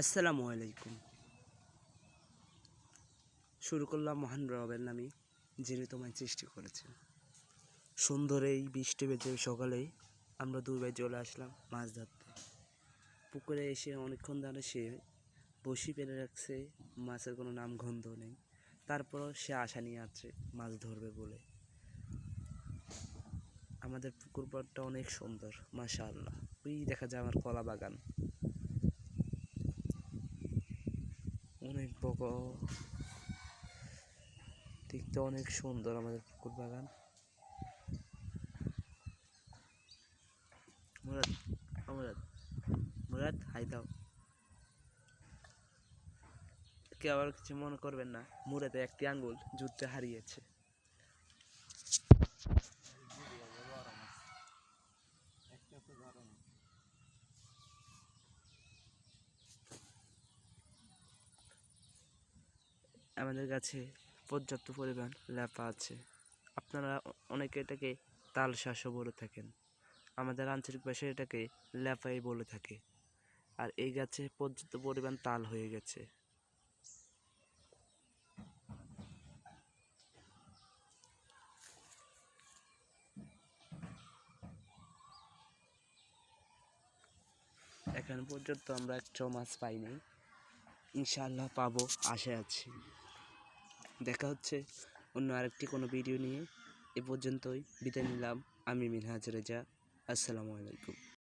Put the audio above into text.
আসসালামু আলাইকুম। শুরু করলাম মহান রবের নামে, যিনি তোমায় সৃষ্টি করেছেন। সুন্দর এই বৃষ্টি বেজে সকালেই আমরা দুই ভাই চলে আসলাম মাছ ধরতে। পুকুরে এসে অনেকক্ষণ ধরে সে বসি পেরে রাখছে, মাছের কোনো নাম গন্ধ নেই। তারপরও সে আশা নিয়ে আছে মাছ ধরবে বলে। আমাদের পুকুর পাড়টা অনেক সুন্দর, মাশাআল্লাহ। ওই দেখা যায় আমার কলা বাগান, অনেক বড়, দেখতে অনেক সুন্দর আমাদের পুকুর বাগান। মুরাদ, মুরাদ, মুরাদ, হাই দাও। কেউ আবার কিছু মনে করবেন না, মুরাদে একটি আঙ্গুল যুদ্ধে হারিয়েছে। আমাদের কাছে পর্যাপ্ত পরিমাণ ল্যাপা আছে। আপনারা অনেকে এটাকে তাল শাঁসও বলে থাকেন, আমাদের আঞ্চলিক ভাষায় এটাকে ল্যাপাই বলে থাকে। আর এই গাছে পর্যাপ্ত পরিমাণ তাল হয়ে গেছে। এখন পর্যন্ত আমরা একটাও মাছ পাইনি, ইনশাআল্লাহ পাবো, আশায় আছি। দেখা হচ্ছে অন্য আরেকটি কোনো ভিডিও নিয়ে। এ পর্যন্তই বিদায় নিলাম। আমি মিনহাজ রেজা। আসসালামু আলাইকুম।